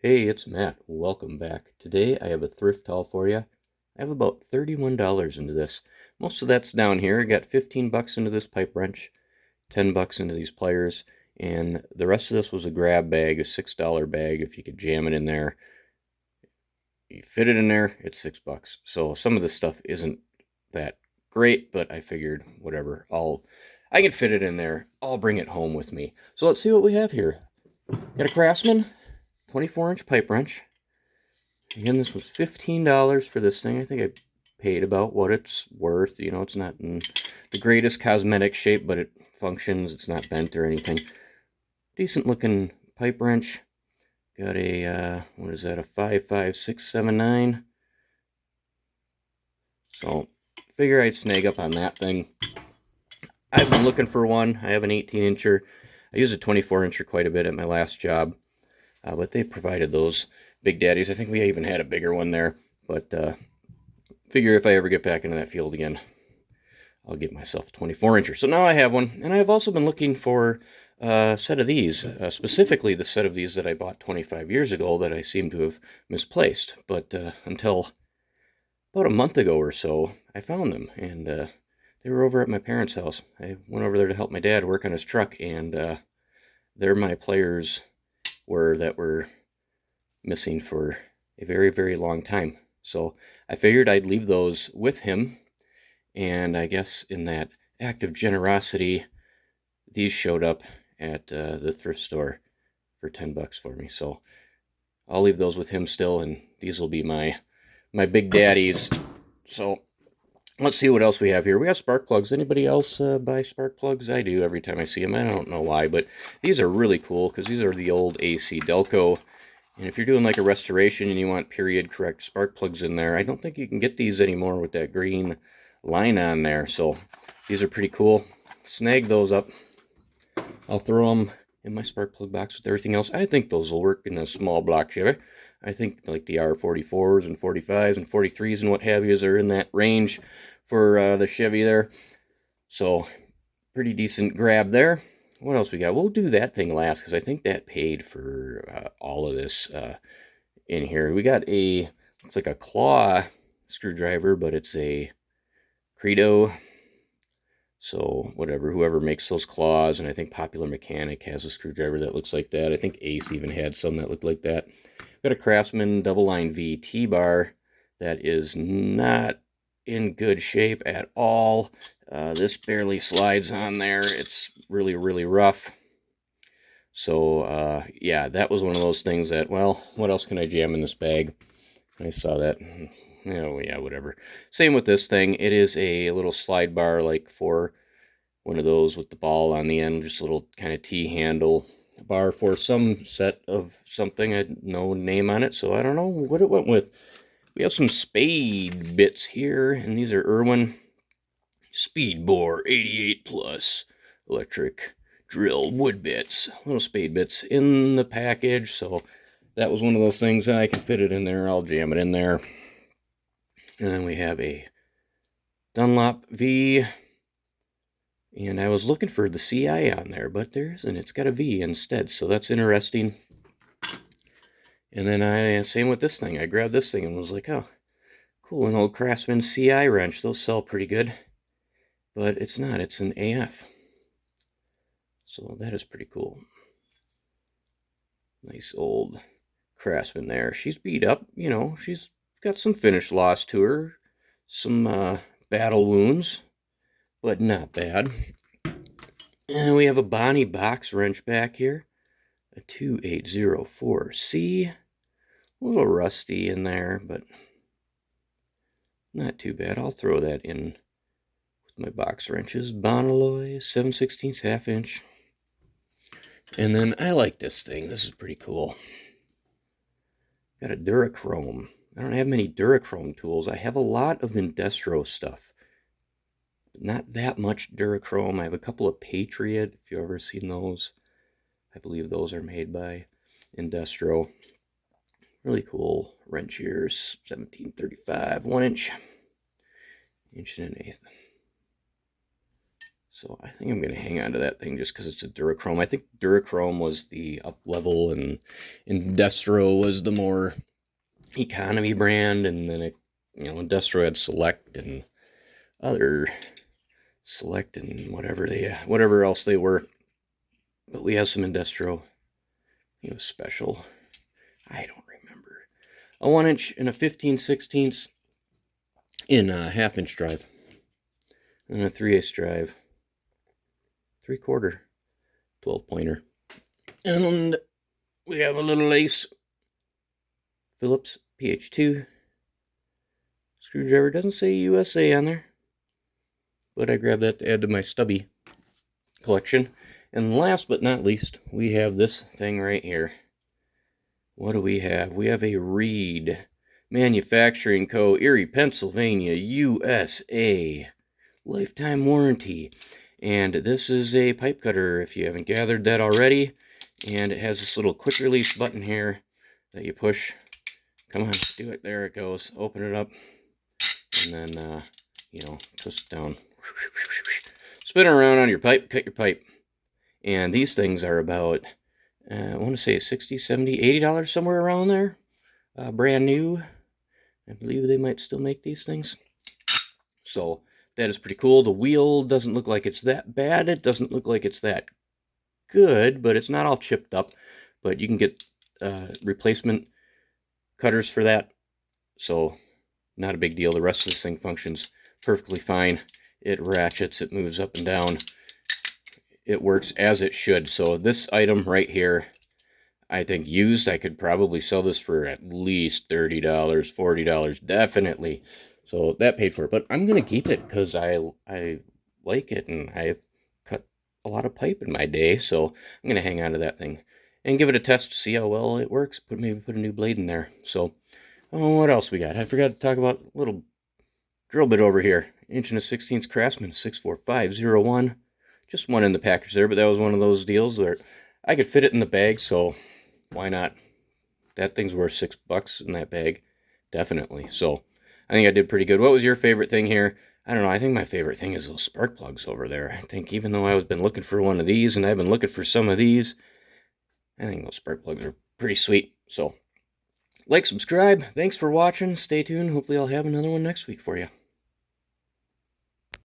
Hey, it's Matt. Welcome back. Today I have a thrift haul for you. I have about $31 into this. Most of that's down here. I got 15 bucks into this pipe wrench, 10 bucks into these pliers, and the rest of this was a grab bag, a $6 bag. If you could jam it in there, you fit it in there, it's $6. So some of this stuff isn't that great, but I figured whatever. I can fit it in there. I'll bring it home with me. So let's see what we have here. Got a Craftsman 24-inch pipe wrench. Again, this was $15 for this thing. I think I paid about what it's worth. You know, it's not in the greatest cosmetic shape, but it functions. It's not bent or anything. Decent looking pipe wrench. Got a, what is that, a 55679. So, figure I'd snag up on that thing. I've been looking for one. I have an 18-incher. I used a 24-incher quite a bit at my last job. But they provided those big daddies. I think we even had a bigger one there. But figure if I ever get back into that field again, I'll get myself a 24-incher. So now I have one. And I've also been looking for a set of these. Specifically the set of these that I bought 25 years ago that I seem to have misplaced. But until about a month ago or so, I found them. And they were over at my parents' house. I went over there to help my dad work on his truck. And they're my pliers that were missing for a very, very long time. So I figured I'd leave those with him, and I guess in that act of generosity, these showed up at the thrift store for 10 bucks for me. So I'll leave those with him still, and these will be my big daddies. So let's see what else we have here. We have spark plugs. Anybody else buy spark plugs? I do every time I see them. I don't know why, but these are really cool because these are the old AC Delco. And if you're doing like a restoration and you want period correct spark plugs in there, I don't think you can get these anymore with that green line on there. So these are pretty cool. Snag those up. I'll throw them in my spark plug box with everything else. I think those will work in a small block Chevy. I think like the R44s and 45s and 43s and what have yous are in that range for the Chevy there. So pretty decent grab there. What else we got? We'll do that thing last because I think that paid for all of this in here. We got looks like a claw screwdriver, but it's a Credo. So whatever, whoever makes those claws, and I think Popular Mechanic has a screwdriver that looks like that. I think Ace even had some that looked like that. Got a Craftsman double line V T-bar that is not in good shape at all. This barely slides on there. It's really, really rough. So yeah, that was one of those things that, well, what else can I jam in this bag? I saw that. Oh yeah, whatever. Same with this thing. It is a little slide bar, like for one of those with the ball on the end, just a little kind of T-handle bar for some set of something. I had no name on it, so I don't know what it went with. We have some spade bits here, and these are Irwin Speed Bore 88 Plus electric drill wood bits. Little spade bits in the package, so that was one of those things that I can fit it in there. I'll jam it in there. And then we have a Dunlop V. And I was looking for the CI on there, but there isn't. It's got a V instead, so that's interesting. And then same with this thing. I grabbed this thing and was like, oh, cool, an old Craftsman CI wrench. Those sell pretty good. But it's not. It's an AF. So that is pretty cool. Nice old Craftsman there. She's beat up, you know. She's got some finish loss to her. Some battle wounds, but not bad. And we have a Bonney box wrench back here. A 2804C. A little rusty in there, but not too bad. I'll throw that in with my box wrenches. Diamalloy 7/16 half inch. And then I like this thing. This is pretty cool. Got a Durachrome. I don't have many Durachrome tools. I have a lot of Industro stuff. Not that much Durachrome. I have a couple of Patriot, if you've ever seen those. I believe those are made by Industro. Really cool wrench ears. 1735, 1 inch. Inch and an eighth. So I think I'm going to hang on to that thing just because it's a Durachrome. I think Durachrome was the up level and Industro was the more economy brand, and then Industro had Select and other Select and whatever else they were. But we have some Industro, special. I don't remember. A 1-inch and a 15/16 in a 1/2-inch drive, and a 3/8 drive, 3/4 12-pointer, and we have a little Ace Phillips PH2 screwdriver. Doesn't say USA on there, but I grabbed that to add to my stubby collection. And last but not least, we have this thing right here. What do we have? We have a Reed Manufacturing Co., Erie, Pennsylvania, USA. Lifetime warranty. And this is a pipe cutter, if you haven't gathered that already. And it has this little quick release button here that you push. Come on, do it. There it goes. Open it up. And then, twist it down. Spin it around on your pipe, cut your pipe. And these things are about, I want to say $60, $70, $80, somewhere around there. Brand new. I believe they might still make these things. So that is pretty cool. The wheel doesn't look like it's that bad. It doesn't look like it's that good, but it's not all chipped up. But you can get replacement cutters for that. So not a big deal. The rest of this thing functions perfectly fine. It ratchets, it moves up and down. It works as it should. So this item right here, I think used, I could probably sell this for at least $30, $40, definitely. So that paid for it. But I'm going to keep it because I like it, and I've cut a lot of pipe in my day. So I'm going to hang on to that thing and give it a test to see how well it works. Maybe put a new blade in there. So what else we got? I forgot to talk about a little drill bit over here. 1/16 Craftsman 64501. Just one in the package there, but that was one of those deals where I could fit it in the bag, so why not? That thing's worth $6 in that bag, definitely. So I think I did pretty good. What was your favorite thing here? I don't know. I think my favorite thing is those spark plugs over there. I think even though I've been looking for one of these, and I've been looking for some of these, I think those spark plugs are pretty sweet. So like, subscribe. Thanks for watching. Stay tuned. Hopefully I'll have another one next week for you.